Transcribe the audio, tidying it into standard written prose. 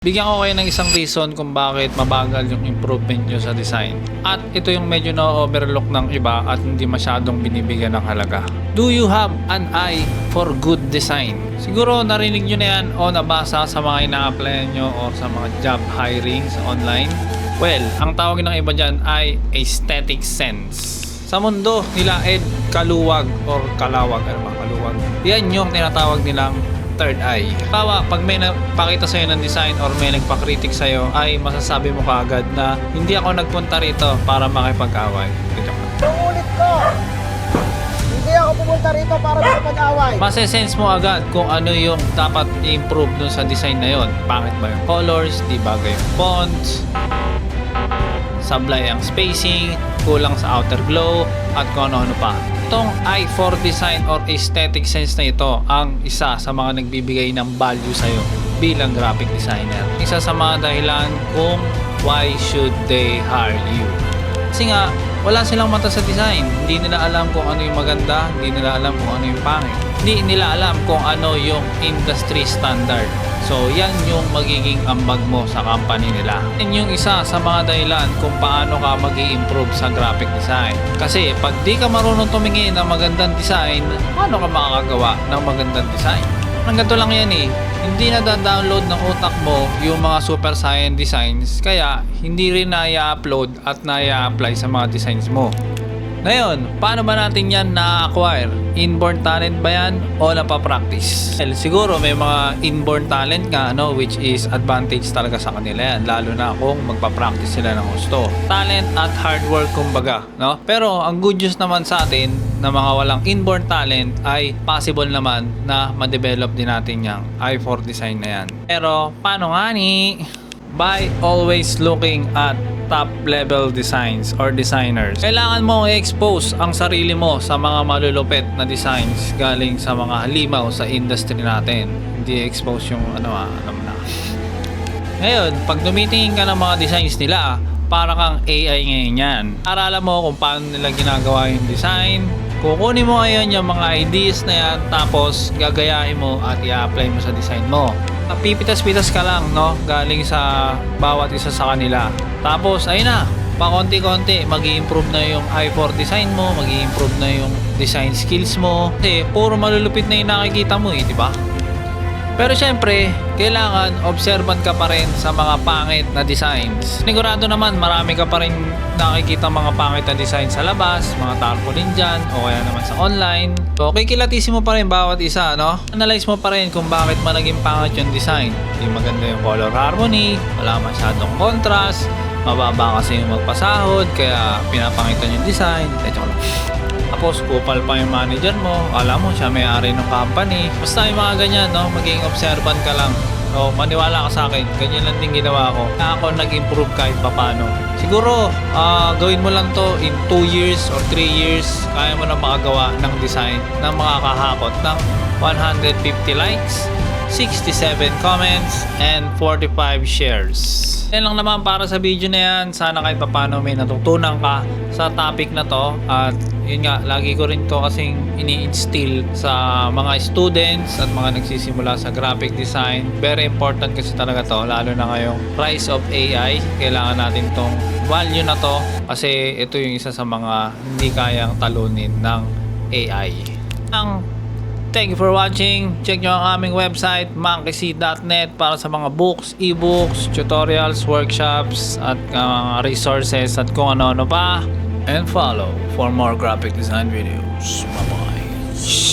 Bigyan ko kayo ng isang reason kung bakit mabagal yung improvement nyo sa design. At ito yung medyo na-overlook ng iba at hindi masyadong binibigyan ng halaga. Do you have an eye for good design? Siguro narinig nyo na yan o nabasa sa mga ina-applyan nyo or sa mga job hiring sa online. Well, ang tawag ng iba dyan ay aesthetic sense. Sa mundo nila kaluwag or kalawag, ano ba kaluwag? Yan yung tinatawag nilang third eye. Bawa, pag may nagpakita sa'yo ng design or may nagpa-critic sa'yo, ay masasabi mo kaagad na hindi ako nagpunta rito para makipag-away. Ulit ko! Hindi ako pumunta rito para makipag-away. Masesense mo agad kung ano yung dapat i-improve dun sa design na yon. Pangit ba yung colors, di bagay yung fonts, sablay ang spacing, kulang sa outer glow, at kung ano-ano pa. Itong eye for design or aesthetic sense na ito ang isa sa mga nagbibigay ng value sa'yo bilang graphic designer. Isa sa mga dahilan kung why should they hire you. Kasi nga, wala silang mata sa design. Hindi nila alam kung ano yung maganda, hindi nila alam kung ano yung pangit. Hindi nila alam kung ano yung industry standard. So, yan yung magiging ambag mo sa company nila. Yan yung isa sa mga dahilan kung paano ka mag-i-improve sa graphic design. Kasi, pag di ka marunong tumingin ng magandang design, paano ka makakagawa ng magandang design? Ang ganito lang yan eh. Hindi na da-download ng utak mo yung mga super science designs, kaya hindi rin na i-upload at na i-apply sa mga designs mo. Ngayon, paano ba natin yan na-acquire? Inborn talent ba yan o napapractice? Well, siguro may mga inborn talent nga, no, which is advantage talaga sa kanila yan, lalo na kung magpapractice sila ng gusto. Talent at hard work kumbaga, no? Pero ang good news naman sa atin na mga walang inborn talent ay possible naman na ma-develop din natin yung eye for design na yan. Pero paano nga ni? By always looking at top level designs or designers. Kailangan mo i-expose ang sarili mo sa mga malulupit na designs galing sa mga halimaw sa industry natin. Hindi expose yung alam na. Ngayon, pag tumitingin ka ng mga designs nila, para kang AI ngayon yan. Aralan mo kung paano nila ginagawa yung design. Kukunin mo ngayon yung mga ideas na yan, tapos gagayahin mo at i-apply mo sa design mo. Pipitas-pitas ka lang, no? Galing sa bawat isa sa kanila. Tapos, ayun na, pakonti-konti, mag-i-improve na yung eye for design mo, mag-i-improve na yung design skills mo. Kasi, puro malulupit na yung nakikita mo eh, di ba? Pero syempre, kailangan observant ka pa rin sa mga pangit na designs. Sigurado naman, marami ka pa rin nakikita mga pangit na design sa labas, mga tarpaulin dyan, o kaya naman sa online. So, kikilatisin mo pa rin bawat isa, no? Analyze mo pa rin kung bakit man naging pangit yung design. Hindi maganda yung color harmony, wala masyadong contrast, mababa kasi yung magpasahod, kaya pinapangitan yung design. Tapos kupal pa yung manager mo, alam mo siya may-ari ng company. Basta yung mga ganyan, no? Maging observant ka lang. O, maniwala ka sa akin, ganyan lang din ginawa ko. Na ako nag-improve kahit papano. Siguro, gawin mo lang to in 2 years or 3 years, kaya mo na makagawa ng design na makakahakot ng 150 likes, 67 comments, and 45 shares. Yan lang naman para sa video na yan. Sana kahit papano may natutunan ka sa topic na to. At yun nga, lagi ko rin to kasing ini-instill sa mga students at mga nagsisimula sa graphic design. Very important kasi talaga to, lalo na ngayong rise of AI. Kailangan natin tong value na to kasi ito yung isa sa mga hindi kayang talunin ng AI. Thank you for watching. Check nyo ang aming website, monkeyseed.net, para sa mga books, ebooks, tutorials, workshops, at resources at kung ano-ano pa. And follow for more graphic design videos. Bye-bye.